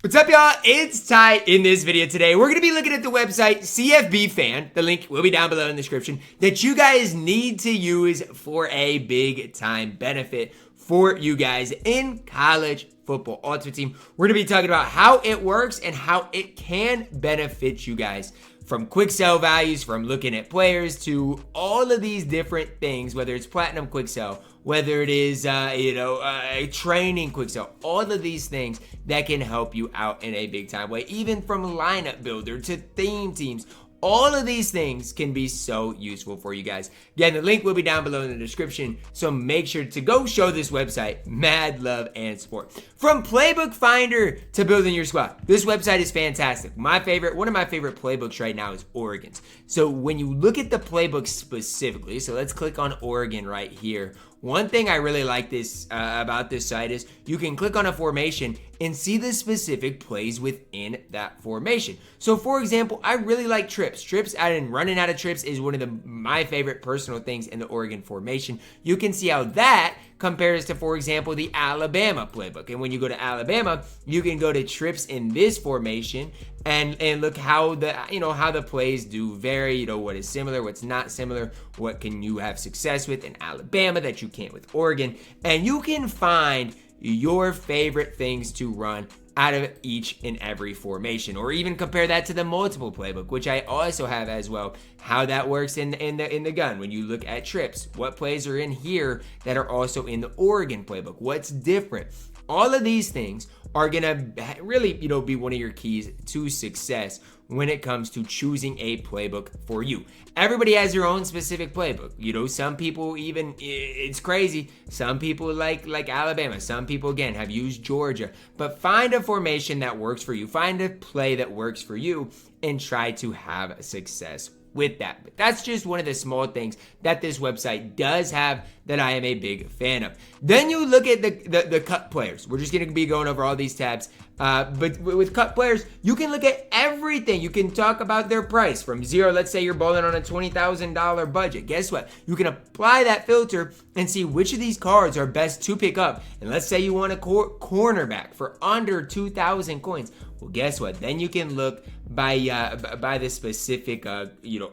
What's up, y'all? It's Ty. In this video today, we're going to be looking at the website CFB Fan. The link will be down below in the description that you guys need to use for a big time benefit for you guys in college football ultimate team. We're going to be talking about how it works and how it can benefit you guys, from quick sell values, from looking at players, to all of these different things, whether it's platinum quick sell, whether it is a training quick sell, all of these things that can help you out in a big time way, even from lineup builder to theme teams. All of these things can be so useful for you guys. Again, the link will be down below in the description, so make sure to go show this website mad love and support. From Playbook Finder to building your squad, this website is fantastic. One of my favorite playbooks right now is Oregon's. So when you look at the playbook specifically, so let's click on Oregon right here. One thing I really like about this site is you can click on a formation and see the specific plays within that formation. So for example, I really like trips. Trips and running out of trips is one of my favorite personal things in the Oregon formation. You can see how that compares to, for example, the Alabama playbook. And when you go to Alabama, you can go to trips in this formation and look how the plays do vary, what is similar, what's not similar, what can you have success with in Alabama that you can't with Oregon. And you can find your favorite things to run out of each and every formation, or even compare that to the multiple playbook, which I also have as well, how that works in the gun. When you look at trips, what plays are in here that are also in the Oregon playbook, what's different. All of these things are gonna really be one of your keys to success when it comes to choosing a playbook for you. Everybody has their own specific playbook. Some people, even, it's crazy, some people like Alabama, some people again have used Georgia. But find a formation that works for you, find a play that works for you, and try to have success with that. But that's just one of the small things that this website does have that I am a big fan of. Then you look at the cut players. We're just going to be going over all these tabs. But with cut players, you can look at everything. You can talk about their price from zero. Let's say you're balling on a $20,000 budget. Guess what? You can apply that filter and see which of these cards are best to pick up. And let's say you want a cornerback for under 2,000 coins. Well, guess what? Then you can look by the specific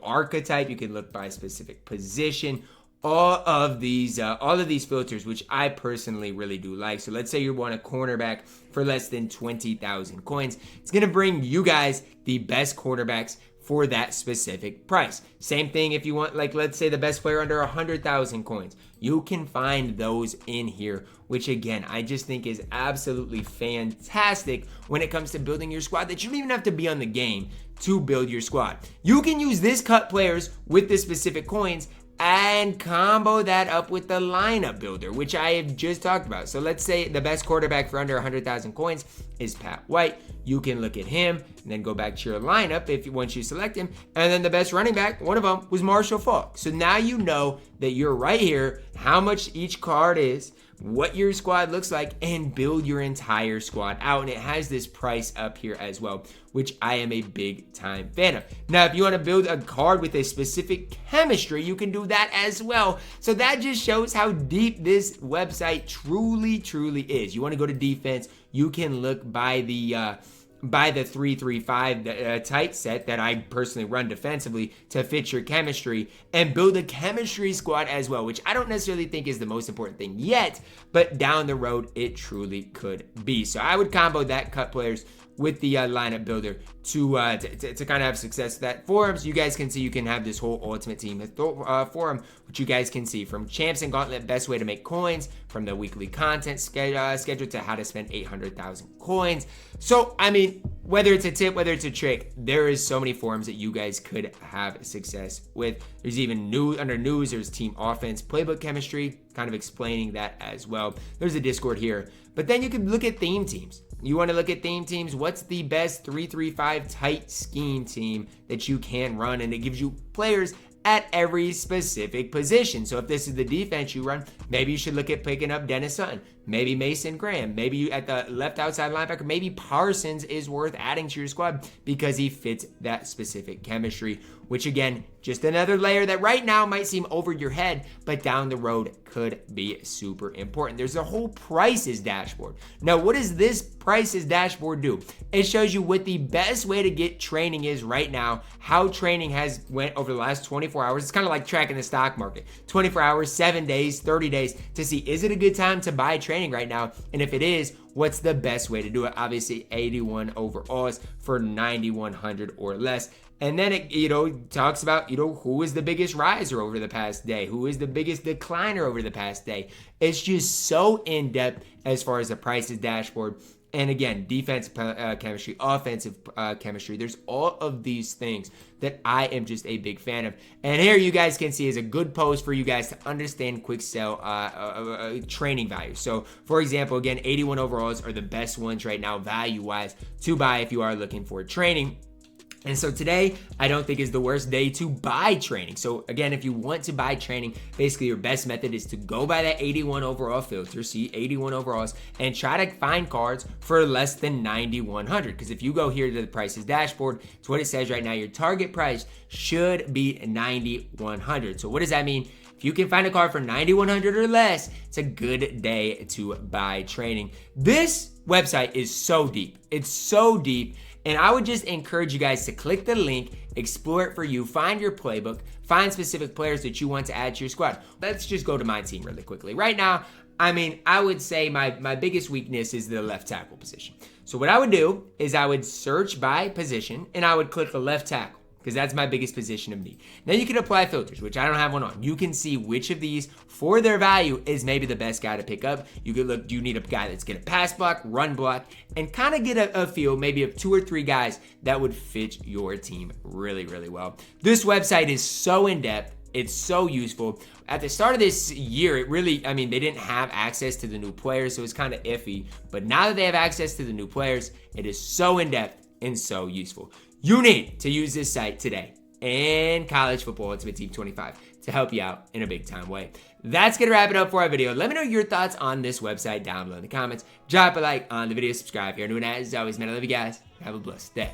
archetype. You can look by specific position. All of these filters, which I personally really do like. So let's say you want a cornerback for less than 20,000 coins. It's gonna bring you guys the best cornerbacks for that specific price. Same thing if you want, let's say the best player under 100,000 coins. You can find those in here, which again, I just think is absolutely fantastic when it comes to building your squad, that you don't even have to be on the game to build your squad. You can use this cut players with the specific coins and combo that up with the lineup builder, which I have just talked about. So let's say the best quarterback for under 100,000 coins is Pat White. You can look at him and then go back to your lineup once you select him. And then the best running back, one of them was Marshall Faulk. So now you know that you're right here, how much each card is, what your squad looks like, and build your entire squad out. And it has this price up here as well, which I am a big time fan of. Now, if you want to build a card with a specific chemistry, you can do that as well. So that just shows how deep this website truly is. You want to go to defense, you can look by the 3-3-5 tight set that I personally run defensively to fit your chemistry, and build a chemistry squad as well, which I don't necessarily think is the most important thing yet, but down the road it truly could be. So I would combo that cut players with the lineup builder to kind of have success with that. Forums, you guys can see, you can have this whole ultimate team forum, which you guys can see from Champs and Gauntlet, best way to make coins, from the weekly content schedule to how to spend 800,000 coins. So I mean, whether it's a tip, whether it's a trick, there is so many forums that you guys could have success with. There's even under news, there's team offense, playbook chemistry, kind of explaining that as well. There's a Discord here, but then you can look at theme teams. You want to look at theme teams, what's the best 3-3-5 tight scheme team that you can run, and it gives you players at every specific position. So if this is the defense you run, maybe you should look at picking up Dennis Sutton. maybe Mason Graham, maybe you at the left outside linebacker, maybe Parsons is worth adding to your squad because he fits that specific chemistry, which again, just another layer that right now might seem over your head, but down the road could be super important. There's a whole prices dashboard. Now, what does this prices dashboard do? It shows you what the best way to get training is right now, how training has went over the last 24 hours. It's kind of like tracking the stock market. 24 hours, 7 days, 30 days to see, is it a good time to buy training right now? And if it is, what's the best way to do it? Obviously, 81 overalls for 9,100 or less. And then it, talks about, who is the biggest riser over the past day? Who is the biggest decliner over the past day? It's just so in-depth as far as the prices dashboard. And again, defensive chemistry, offensive chemistry. There's all of these things that I am just a big fan of. And here you guys can see is a good post for you guys to understand quick sell training value. So for example, again, 81 overalls are the best ones right now value-wise to buy if you are looking for training. And so today, I don't think is the worst day to buy training. So again, if you want to buy training, basically your best method is to go by that 81 overall filter, see 81 overalls, and try to find cards for less than 9,100. Because if you go here to the prices dashboard, it's what it says right now. Your target price should be 9,100. So what does that mean? If you can find a card for 9,100 or less, it's a good day to buy training. This website is so deep. It's so deep. And I would just encourage you guys to click the link, explore it for you, find your playbook, find specific players that you want to add to your squad. Let's just go to my team really quickly. Right now, I would say my biggest weakness is the left tackle position. So what I would do is I would search by position and I would click the left tackle, because that's my biggest position of need. Then you can apply filters, which I don't have one on. You can see which of these, for their value, is maybe the best guy to pick up. You could look, do you need a guy that's gonna pass block, run block, and kind of get a feel maybe of 2 or 3 guys that would fit your team really, really well. This website is so in-depth. It's so useful. At the start of this year, it really, they didn't have access to the new players, so it's kind of iffy. But now that they have access to the new players, it is so in-depth and so useful. You need to use this site today in college football Ultimate Team 25 to help you out in a big time way. That's going to wrap it up for our video. Let me know your thoughts on this website down below in the comments. Drop a like on the video, subscribe if you're new, and as always, man, I love you guys. Have a blessed day.